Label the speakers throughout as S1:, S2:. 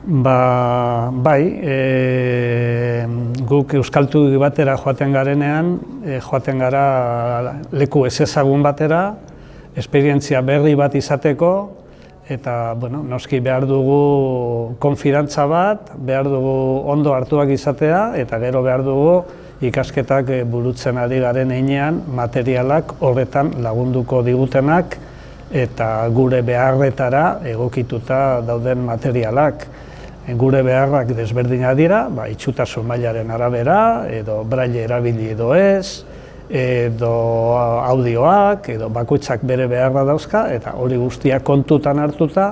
S1: Bai, guk euskaltegi batera joaten garenean, joaten gara leku ezezagun batera, esperientzia berri bat izateko, eta noski behar dugu konfidantza bat, behar dugu ondo hartuak izatea, eta gero behar dugu ikasketak burutzen ari garen heinean materialak horretan lagunduko digutenak, eta gure beharretara egokituta dauden materialak. Gure beharrak desberdinak dira, itxutasun mailaren arabera, edo braille erabili edo ez, edo audioak, edo bakoitzak bere beharra dauzka, eta hori guztia kontutan hartuta,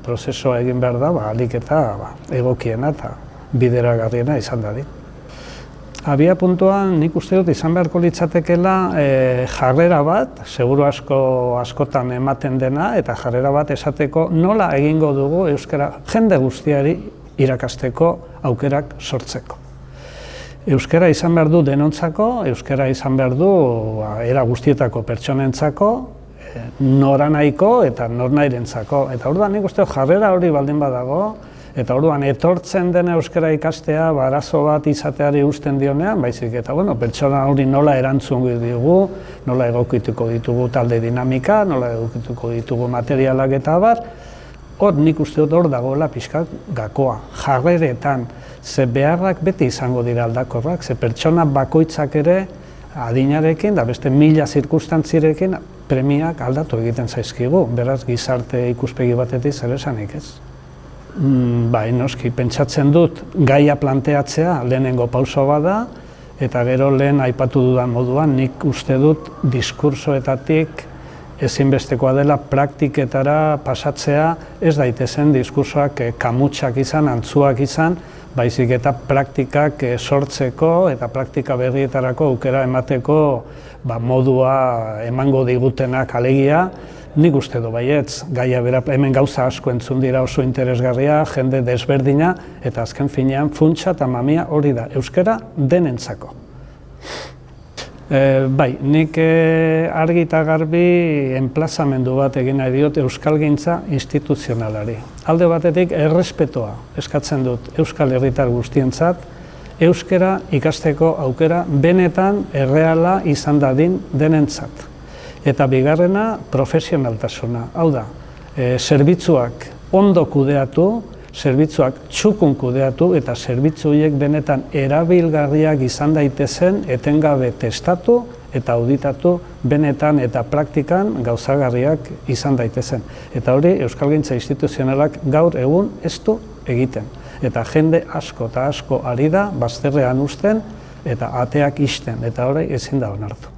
S1: prozesua egin behar da, ahalik eta egokiena eta bideragarriena izan dadin. Abia puntuan nik uste dut izan beharko litzatekeela jarrera bat, seguru askotan ematen dena, eta jarrera bat esateko nola egingo dugu euskara jende guztiari irakasteko aukerak sortzeko. Euskara izan behar du denontzako, euskara izan behar du era guztietako pertsonentzako, noranahiko eta nornahirentzako. Eta orduan nik uste dut jarrera hori baldin badago, eta orduan etortzen den euskara ikastea arazo bat izateari uzten dionean, baizik eta pertsona hori nola erantzun ditugu, nola egokituko ditugu talde dinamika, nola egokituko ditugu materialak eta abar, hor nik uste dut hor dagoela pixkat gakoa, jarreretan, ze beharrak beti izango dira aldakorrak, ze pertsona bakoitzak ere adinarekin, da beste mila zirkunstantzirekin premiak aldatu egiten zaizkigu, beraz gizarte ikuspegi batetik zer esanik ez. Bai, noski, pentsatzen dut gaia planteatzea lehenengo pauso bada, eta gero lehen aipatu dudan moduan nik uste dut diskursoetatik ezinbestekoa dela praktiketara pasatzea, ez daitezen diskursoak kamutsak izan, antzuak izan, baizik eta praktikak sortzeko eta praktika berrietarako aukera emateko modua emango digutenak alegia. Nik uste du baietz, gaia bera, hemen gauza asko entzun dira oso interesgarria, jende desberdina, eta azken finean funtsa eta mamia hori da, euskara denentzako. Bai, nik argi eta garbi enplazamendu bat egin nahi diot euskalgintza instituzionalari. Alde batetik errespetoa eskatzen dut euskal herritar guztientzat, euskara ikasteko aukera benetan erreala izan dadin denentzat. Eta bigarrena, profesionaltasuna. Hau da, zerbitzuak ondo kudeatu, zerbitzuak txukun kudeatu, eta zerbitzu horiek benetan erabilgarriak izan daitezen, etengabe testatu eta auditatu benetan eta praktikan gauzagarriak izan daitezen. Eta hori, euskalgintza instituzionalak gaur egun ez du egiten. Eta jende asko eta asko ari da bazterrean uzten eta ateak ixten, eta hori ezin da onartu.